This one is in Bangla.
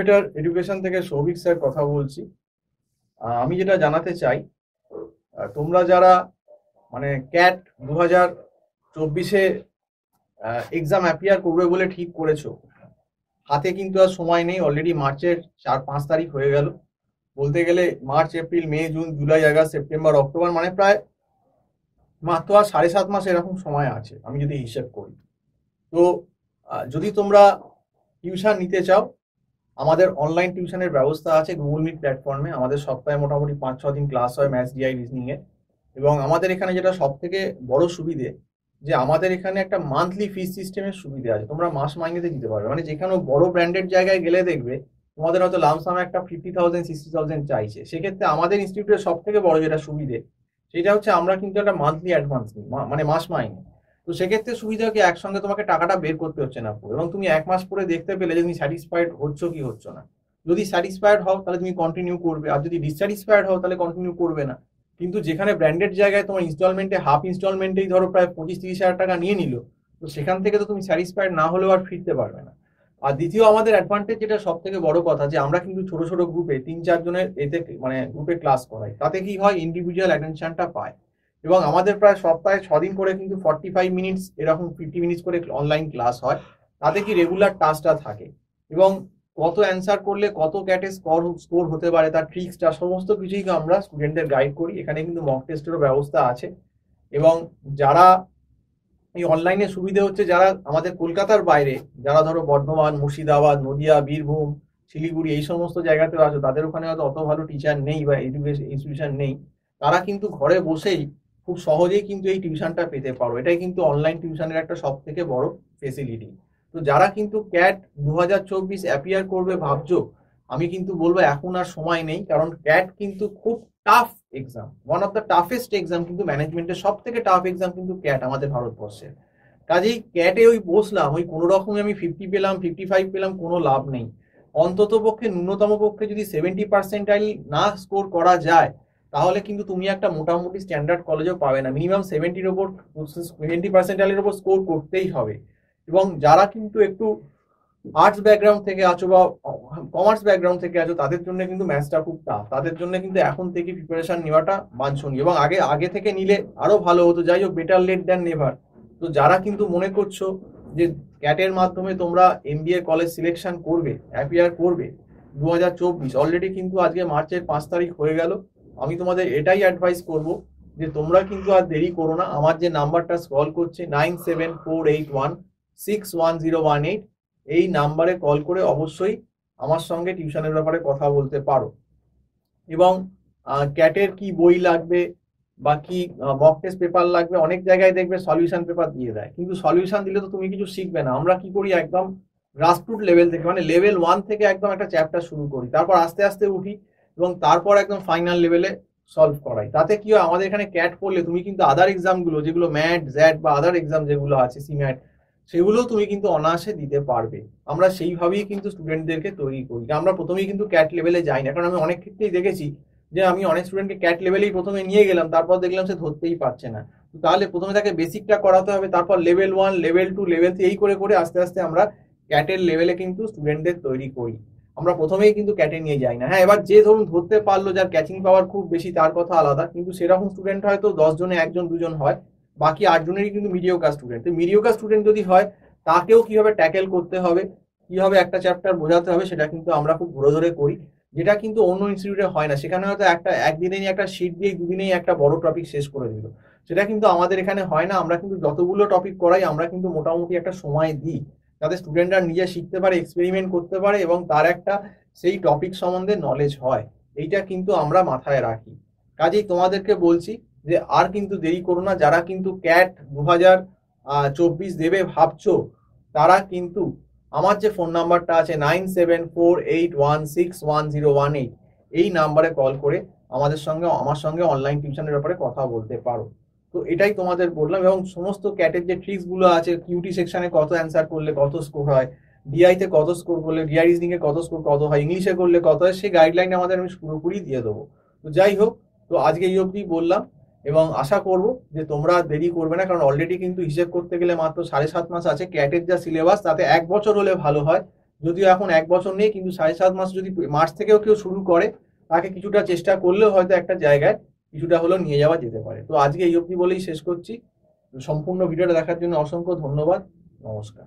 এলিভেটর এডুকেশন থেকে সৌভিক স্যার কথা বলছি। আমি যেটা জানাতে চাই, তোমরা যারা মানে ক্যাট 2024-এ এক্সাম অ্যাপিয়ার করবে বলে ঠিক করেছো, হাতে কিন্তু আর সময় নেই। অলরেডি মার্চের 4-5 তারিখ হয়ে গেল। বলতে গেলে March, April, May, June, July, August, September, October, মানে প্রায় মাত্র আর 7.5 মাস এরকম সময় আছে আমি যদি হিসেব করি। তো যদি তোমরা টিউশন নিতে চাও, আমাদের অনলাইন টিউশনের ব্যবস্থা আছে গুগল মিট প্ল্যাটফর্মে। আমাদের সপ্তাহে মোটামুটি 5-6 দিন ক্লাস হয় ম্যাথস, ডিআই, রিজনিং এ। এবং আমাদের এখানে যেটা সব থেকে বড় সুবিধে, যে আমাদের এখানে একটা মান্থলি ফিস সিস্টেমের সুবিধা আছে। তোমরা মাস মাইনেতে দিতে পারবে, মানে যেখানে বড় ব্র্যান্ডেড জায়গায় গেলে দেখবে তোমাদের হয়তো লামসামে একটা 50,000 60,000 চাইছে। সেক্ষেত্রে আমাদের ইনস্টিটিউটের সব থেকে বড় যেটা সুবিধে, সেটা হচ্ছে আমরা কিন্তু একটা মান্থলি অ্যাডভান্স নিই, মানে মাস মাইনে। তো সেক্ষেত্রে সুবিধা কি, একসঙ্গে তোমাকে টাকাটা বের করতে হচ্ছে না পুরো, এবং তুমি 1 মাস পরে দেখতে পেলে যে তুমি স্যাটিসফাইড হচ্ছ কি হচ্ছ না। যদি স্যাটিসফাইড হও তাহলে তুমি কন্টিনিউ করবে, আর যদি ডিসস্যাটিসফাইড হও তাহলে কন্টিনিউ করবে না। কিন্তু যেখানে ব্র্যান্ডেড জায়গায় তোমার ইনস্টলমেন্টে, হাফ ইনস্টলমেন্টেই ধরো প্রায় 25-30 হাজার টাকা নিয়ে নিল, তো সেখান থেকে তো তুমি স্যাটিসফাইড না হলেও আর ফিরতে পারবে না। আর দ্বিতীয় আমাদের অ্যাডভান্টেজ, যেটা সব থেকে বড় কথা, যে আমরা কিন্তু ছোট ছোট গ্রুপে 3-4 জনের এতে মানে গ্রুপে ক্লাস করাই। তাতে কি হয়, ইন্ডিভিজুয়াল অ্যাটেনশনটা পায়। এবং আমাদের প্রায় সপ্তাহে 6 দিন করে কিন্তু 45 মিনিটস এরকম 50 মিনিটস করে অনলাইন ক্লাস হয়। তাতে কি রেগুলার টাস্কটা থাকে, এবং কত অ্যান্সার করলে কত ক্যাটে স্কোর হতে পারে, তার ট্রিক্সটা সমস্ত কিছুই আমরা স্টুডেন্টদের গাইড করি। এখানে কিন্তু মক টেস্টেরও ব্যবস্থা আছে। এবং যারা এই অনলাইনে সুবিধে হচ্ছে, যারা আমাদের কলকাতার বাইরে, যারা ধরো বর্ধমান, মুর্শিদাবাদ, নদিয়া, বীরভূম, শিলিগুড়ি এই সমস্ত জায়গাতে আছে, তাদের ওখানে হয়তো অত ভালো টিচার নেই বা এডুকেশন ইনস্টিটিউশন নেই, তারা কিন্তু ঘরে বসেই খুব সহজেই কিন্তু এই টিউশনটা পেতে পারো। এটাই কিন্তু অনলাইন টিউশনের একটা সব থেকে বড় ফেসিলিটি। তো যারা কিন্তু ক্যাট 2024 অ্যাপিয়ার করবে ভাবছো, আমি কিন্তু বলবো এখন আর সময় নেই, কারণ ক্যাট কিন্তু খুব tough exam, one of the toughest exam. কিন্তু ম্যানেজমেন্টের সব থেকে টাফ এক্সাম কিন্তু ক্যাট আমাদের ভারতবর্ষের। কাজেই ক্যাটে ওই বসলাম, ওই কোনো রকমে আমি 50 পেলাম, 55 পেলাম, কোনো লাভ নেই। অন্তত পক্ষে ন্যূনতম পক্ষে যদি 70% না স্কোর করা যায়, তাহলে কিন্তু তুমি একটা মোটামুটি স্ট্যান্ডার্ড কলেজও পাবে না। মিনিমাম 70% ওপর স্কোর করতেই হবে। এবং যারা কিন্তু একটু আর্টস ব্যাকগ্রাউন্ড থেকে আছো বা কমার্স ব্যাকগ্রাউন্ড থেকে আছো, তাদের জন্য কিন্তু ম্যাথসটা খুব টাফ। তাদের জন্য কিন্তু এখন থেকে প্রিপারেশন নেওয়াটা বাঞ্ছনীয়, এবং আগে থেকে নিলে আরো ভালো হতো। যাই হোক, বেটার লেট দ্যান নেভার। তো যারা কিন্তু মনে করছো যে ক্যাটের মাধ্যমে তোমরা এমবিএ কলেজ সিলেকশন করবে, অ্যাপিয়ার করবে 2024, অলরেডি কিন্তু আজকে মার্চের 5 তারিখ হয়ে গেল। আমি তোমাদের এটাই অ্যাডভাইস করব যে তোমরা কিন্তু আর দেরি করো না। আমার যে নাম্বারটা স্ক্রল করছে 9748161018, এই নাম্বারে কল করে অবশ্যই আমার সঙ্গে টিউশনের ব্যাপারে কথা বলতে পারো। এবং ক্যাটের কি বই লাগবে বা কি মক টেস্ট পেপার লাগবে, অনেক জায়গায় দেখবে সলিউশন পেপার দিয়ে দেয়, কিন্তু সলিউশন দিলে তো তুমি কিছু শিখবে না। আমরা কি করি, একদম গ্রাসরুট লেভেল থেকে, মানে লেভেল 1 থেকে একদম একটা চ্যাপ্টার শুরু করি, তারপর আস্তে আস্তে উঠি এবং তারপর একদম ফাইনাল লেভেলে সলভ করাই। তাতে কি হয়, আমাদের এখানে ক্যাট পড়লে তুমি কিন্তু আদার এক্সামগুলো, যেগুলো ম্যাট, জ্যাট বা আদার এক্সাম যেগুলো আছে, সিম্যাট, সেগুলোও তুমি কিন্তু অনায়াসে দিতে পারবে। আমরা সেইভাবেই কিন্তু স্টুডেন্টদেরকে তৈরি করি। আমরা প্রথমেই কিন্তু ক্যাট লেভেলে যাই না, কারণ আমি অনেক ক্ষেত্রেই দেখেছি যে আমি অনেক স্টুডেন্টকে ক্যাট লেভেলেই প্রথমে নিয়ে গেলাম, তারপর দেখলাম সে ধরতেই পারছে না। তাহলে প্রথমে তাকে বেসিকটা করাতে হবে, তারপর লেভেল 1, লেভেল 2, লেভেল 3, এই করে করে আস্তে আস্তে আমরা ক্যাটের লেভেলে কিন্তু স্টুডেন্টদের তৈরি করি। আমরা প্রথমেই কিন্তু ক্যাটে নিয়ে যাই না। হ্যাঁ, এবার যে ধরুন ধরতে পারলো, যার ক্যাচিং পাওয়ার খুব বেশি, তার কথা আলাদা, কিন্তু সেরকম স্টুডেন্ট হয়তো 10 জনে 1 জন 2 জন হয়, বাকি 8 জনেরই কিন্তু মিডিওকার স্টুডেন্ট। তো মিডিওকার স্টুডেন্ট যদি হয়, তাকেও কিভাবে ট্যাকেল করতে হবে, কিভাবে একটা চ্যাপ্টার বোঝাতে হবে, সেটা কিন্তু আমরা খুব ধরে ধরে করি, যেটা কিন্তু অন্য ইনস্টিটিউটে হয় না। সেখানে হয়তো একদিনেই একটা শিট দিয়ে দুদিনেই একটা বড় টপিক শেষ করে দিল, সেটা কিন্তু আমাদের এখানে হয় না। আমরা কিন্তু যতগুলো টপিক করাই, আমরা কিন্তু মোটামুটি একটা সময় দিই, যাতে স্টুডেন্টরা নিজে শিখতে পারে, এক্সপেরিমেন্ট করতে পারে এবং তার একটা সেই টপিক সম্বন্ধে নলেজ হয়। এইটা কিন্তু আমরা মাথায় রাখি। কাজেই তোমাদেরকে বলছি যে আর কিন্তু দেরি করো না। যারা কিন্তু ক্যাট 2024 দেবে ভাবছো, তারা কিন্তু আমার যে ফোন নাম্বারটা আছে 9748161018, এই নাম্বারে কল করে আমার সঙ্গে অনলাইন টিউশনের ব্যাপারে কথা বলতে পারো। তো এটাই তোমাদের বললাম। এবং সমস্ত ক্যাটের যে ট্রিক্স গুলো আছে, কিউটি সেকশনে কত অ্যান্সার করলে কত স্কোর হয়, ডিআই তে কত স্কোর করলে, ডিআই রিজনিং এ কত স্কোর কত হয়, ইংলিশে করলে কত হয়, সেই গাইডলাইন আমাদের আমি পুরোপুরি দিয়ে দেবো। তো যাই হোক, তো আজকে এই অবধি বললাম, এবং আশা করব যে তোমরা দেরি করবে না, কারণ অলরেডি কিন্তু হিসেব করতে গেলে মাত্র 7.5 মাস আছে। ক্যাটের যা সিলেবাস, তাতে 1 বছর হলে ভালো হয়, যদিও এখন 1 বছর নেই, কিন্তু 7.5 মাস যদি মার্চ থেকেও কেউ শুরু করে, তাকে কিছুটা চেষ্টা করলেও হয়তো একটা জায়গায় কিছুটা হলেও নিয়ে যাওয়া যেতে পারে। তো আজকে এই অবধি বলেই শেষ করছি। সম্পূর্ণ ভিডিওটা দেখার জন্য অসংখ্য ধন্যবাদ। নমস্কার।